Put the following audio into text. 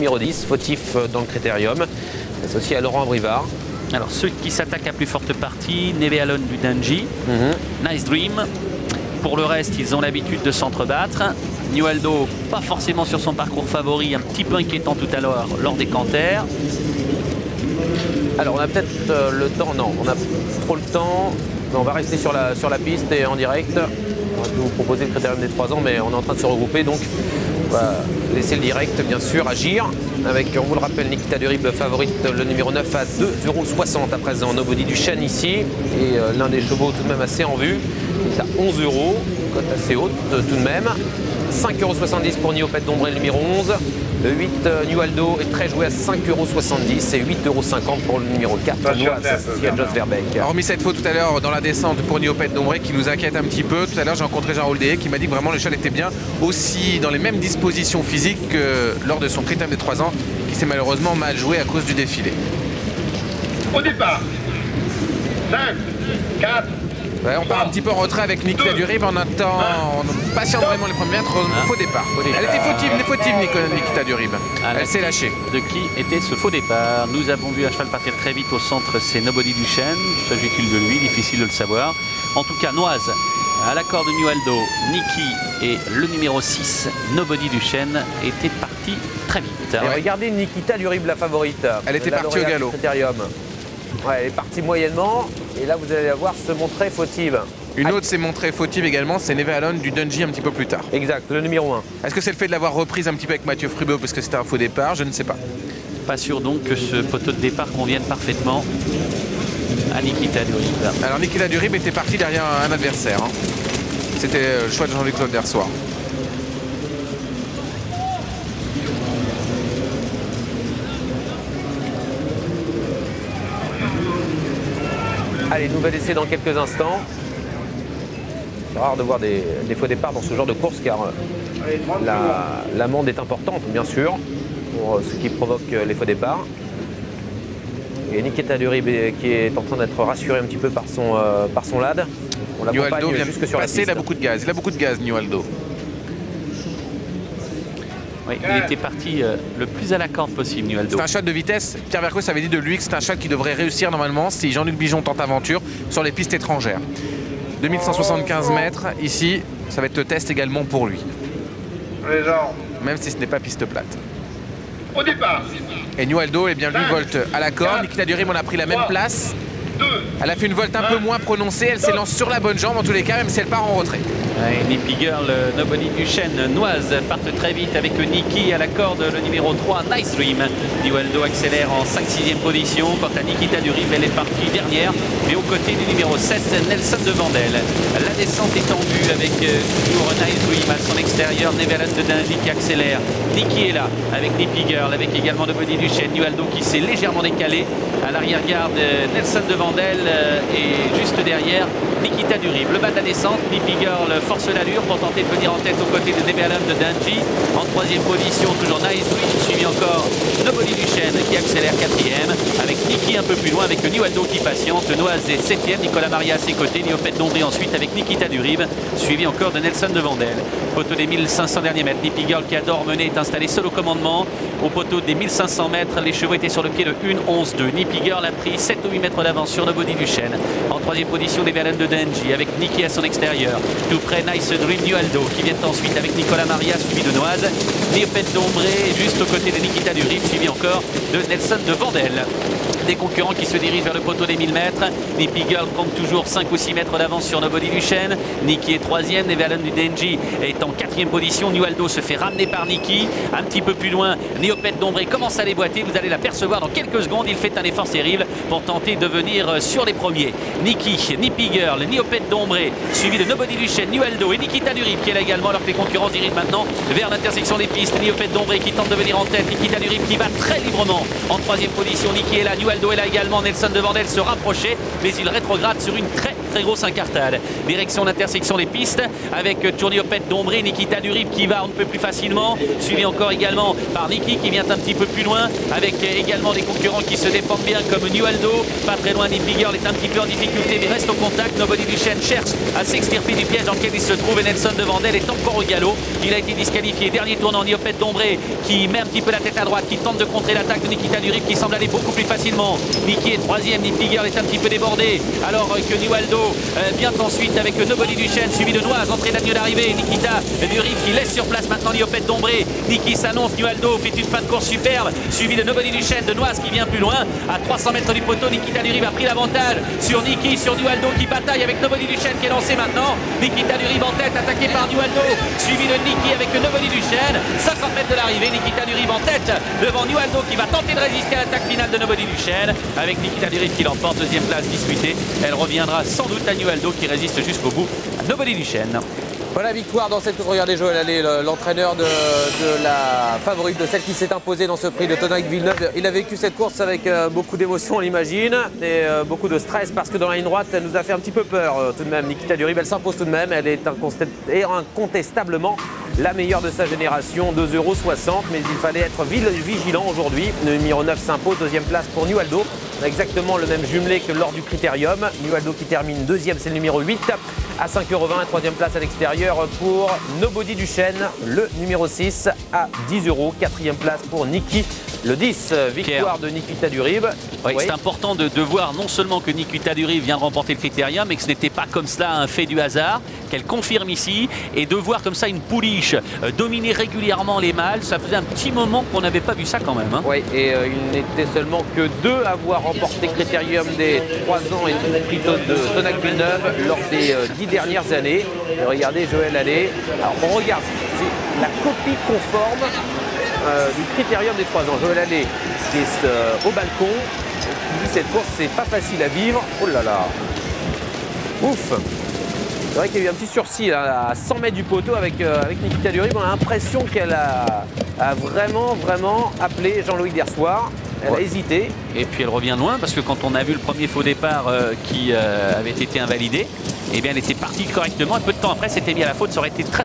numéro 10, fautif dans le critérium, associé à Laurent Brivard. Alors ceux qui s'attaquent à plus forte partie, Nevealon du Dungey, Nice Dream. Pour le reste, ils ont l'habitude de s'entrebattre. New Aldo, pas forcément sur son parcours favori, un petit peu inquiétant tout à l'heure lors des canters. Alors on a peut-être le temps, non, on a trop le temps. On va rester sur la piste et en direct. On va vous proposer le critérium des 3 ans, mais on est en train de se regrouper, donc on va laisser le direct bien sûr agir. Avec, on vous le rappelle, Nikita Durib favorite le numéro 9 à 2,60 € à présent. Nobody du Chêne ici, et l'un des chevaux tout de même assez en vue. Il est à 11 €, cote assez haute tout de même. 5,70 € pour Neopet d'Ombré, le numéro 11. Le 8 New Aldo est très joué à 5,70 € et 8,50 € pour le numéro 4. Jos Verbeek. Hormis cette faute tout à l'heure dans la descente pour Neopet d'Ombré qui nous inquiète un petit peu. Tout à l'heure j'ai rencontré Jean Holdé qui m'a dit que vraiment le cheval était bien, aussi dans les mêmes dispositions physiques que lors de son critérium des 3 ans qui s'est malheureusement mal joué à cause du défilé. Au départ, 5, 4. Ouais, on part un petit peu en retrait avec Nikita Durib en attendant, on patiente vraiment les premiers mètres. Faux départ. Elle était fautive Nikita Durib. Elle s'est lâchée. De qui était ce faux départ? Nous avons vu un cheval partir très vite au centre, c'est Nobody du Chêne. S'agit-il de lui? Difficile de le savoir. En tout cas, Noise à l'accord de New Aldo, Niki et le numéro 6, Nobody du Chêne, étaient partis très vite. Et regardez Nikita Durib, la favorite. Elle était partie au galop. Critérium. Ouais, elle est partie moyennement, et là vous allez la voir se montrer fautive. Une autre s'est montrée fautive également, c'est Nevealon du Dungey un petit peu plus tard. Exact, le numéro 1. Est-ce que c'est le fait de l'avoir reprise un petit peu avec Mathieu Frubot parce que c'était un faux départ? Je ne sais pas. Pas sûr donc que ce poteau de départ convienne parfaitement à Nikita Durib. Alors Nikita Durib était parti derrière un adversaire. Hein. C'était le choix de Jean-Luc Laudersoir. Allez, nouvel essai dans quelques instants. C'est rare de voir des faux départs dans ce genre de course car l'amende est importante, bien sûr, pour ce qui provoque les faux départs. Et Nikita Durib qui est en train d'être rassuré un petit peu par son lad. On l'accompagne jusque sur la piste. Il a beaucoup de gaz. Il a beaucoup de gaz, New Aldo. Oui, il était parti le plus à la corde possible, New Aldo. C'est un cheval de vitesse. Pierre Vercos avait dit de lui que c'est un cheval qui devrait réussir normalement si Jean-Luc Bijon tente aventure sur les pistes étrangères. 2175 mètres, ici, ça va être le test également pour lui. Même si ce n'est pas piste plate. Au départ. Et New Aldo, eh bien, lui volte à la corde. Nikita Durib, on a pris la même place. Elle a fait une volte un peu moins prononcée. Elle s'élance sur la bonne jambe en tous les cas, même si elle part en retrait. Ouais, Nippy Girl, Nobody du Chêne, Noise partent très vite avec Niki à la corde, le numéro 3, Nice Dream. New Aldo accélère en 5-6e position. Quant à Nikita Durib, elle est partie dernière, mais aux côtés du numéro 7, Nelson de Vandel. La descente est en vue avec toujours Nice Dream à son extérieur, Nevealon de Dungey qui accélère. Niki est là avec Nippy Girl, avec également Nobody du Chêne. New Aldo qui s'est légèrement décalé à l'arrière-garde, Nelson de Vandel et juste derrière Nikita Durib. Le bas de la descente, Nippy Girl force l'allure pour tenter de venir en tête aux côtés de Nevealon de Dungey. En 3e position, toujours Nice Dream, suivi encore Nobody du Chêne qui accélère 4e, avec Niki un peu plus loin, avec New Aldo qui patiente. Noise est 7e, Nicolas Maria à ses côtés, Neopet d'Ombré ensuite avec Nikita Durib, suivi encore de Nelson de Vandel. Poteau des 1500 derniers mètres, Nippy Girl qui adore mener est installé seul au commandement. Au poteau des 1500 mètres, les chevaux étaient sur le pied de 1,11,2. Nippy Girl a pris 7 ou 8 mètres d'avance sur Nobody du Chêne. En 3e position, Nevealon de Dungey avec Niki à son extérieur. Tout près, Nice Dream, New Aldo qui vient ensuite avec Nicolas Maria suivi de Noise. Neopet d'Ombré juste aux côtés de Nikita Durib, suivi encore de Nelson de Vandel. Des concurrents qui se dirigent vers le poteau des 1000 mètres. Nippy Girl compte toujours 5 ou 6 mètres d'avance sur Nobody du Chêne. Niki est 3e, Nevealon du Dungey est en 4e position. New Aldo se fait ramener par Niki. Un petit peu plus loin, Neopet d'Ombré commence à déboîter. Vous allez l'apercevoir dans quelques secondes. Il fait un effort terrible pour tenter de venir sur les premiers. Niki, Nippy Girl, Neopet d'Ombré, suivi de Nobody du Chêne, New Aldo et Nikita Durib qui est là également, alors que les concurrents se dirigent maintenant vers l'intersection des pistes. Neopet d'Ombré qui tente de venir en tête. Nikita Durib qui va très librement en 3e position. Niki est là, New Aldo est là également. Nelson de Vandel se rapprochait, mais il rétrograde sur une très grosse incartade. Direction l'intersection des pistes avec Neopet d'Ombré, Nikita Durib qui va un peu plus facilement, suivi encore également par Niki qui vient un petit peu plus loin, avec également des concurrents qui se défendent bien comme Nualdo. Pas très loin, Nick Biggerl est un petit peu en difficulté, mais reste au contact. Nobody Duchesne cherche à s'extirper du piège dans lequel il se trouve. Et Nelson de Vandel est encore au galop. Il a été disqualifié. Dernier tournant, Niopet Dombré qui met un petit peu la tête à droite, qui tente de contrer l'attaque de Nikita Durib qui semble aller beaucoup plus facilement. Niki est troisième, Nick Biggerl est un petit peu débordé. Alors que Nualdo vient ensuite avec Nobody Duchesne, suivi de Noise, entrée de la ligne d'arrivée. Nikita Durib qui laisse sur place maintenant Niopet Dombré. Niki s'annonce, Nualdo fait une fin de course superbe, suivi de Nobody Duchesne, de Noise qui vient plus loin. À 300 mètres du poteau, Nikita Durib a pris l'avantage sur Niki, sur Nualdo qui bataille avec Nobody Duchesne qui est lancé maintenant. Nikita Durib en tête, attaqué par Nualdo, suivi de Niki avec Nobody Duchesne. 50 mètres de l'arrivée, Nikita Durib en tête devant Nualdo qui va tenter de résister à l'attaque finale de Nobody Duchesne. Avec Nikita Durib qui l'emporte, deuxième place disputée. Elle reviendra sans doute à Nualdo qui résiste jusqu'au bout à Nobody Duchesne. Voilà, victoire dans cette course. Regardez Joël Allais, l'entraîneur de la favorite, de celle qui s'est imposée dans ce prix de Tonac-Villeneuve. Il a vécu cette course avec beaucoup d'émotion, on l'imagine, et beaucoup de stress parce que dans la ligne droite, elle nous a fait un petit peu peur tout de même. Nikita Durib, elle s'impose tout de même. Elle est incontestablement la meilleure de sa génération, 2,60 €, mais il fallait être vigilant aujourd'hui. Le numéro 9 s'impose, deuxième place pour Nualdo. On a exactement le même jumelé que lors du critérium. Nualdo qui termine deuxième, c'est le numéro 8 à 5,20 €. Troisième place à l'extérieur pour Nobody Duchesne, le numéro 6 à 10 €. Quatrième place pour Niki, le 10. Victoire de Nikita Durib. Oui. C'est important de voir non seulement que Nikita Durib vient remporter le critérium, mais que ce n'était pas comme cela un fait du hasard, qu'elle confirme ici, et de voir comme ça une pouliche dominer régulièrement les mâles. Ça faisait un petit moment qu'on n'avait pas vu ça quand même. Hein. Oui, et il n'était seulement que 2 à avoir remporté le critérium des 3 ans et le prix de Tonac-Villeneuve lors des 10 dernières années. Et regardez Joël Allais. Alors on regarde, c'est la copie conforme du critérium des 3 ans. Joël Allais qui est au balcon, qui dit cette course c'est pas facile à vivre. Oh là là, ouf. C'est vrai qu'il y a eu un petit sursis là, à 100 mètres du poteau avec Nikita Durib. On a l'impression qu'elle a vraiment appelé Jean-Louis Dersoir. Elle a hésité. Et puis elle revient loin parce que quand on a vu le premier faux départ qui avait été invalidé, eh bien elle était partie correctement. Et peu de temps après, c'était mis à la faute. Ça aurait été très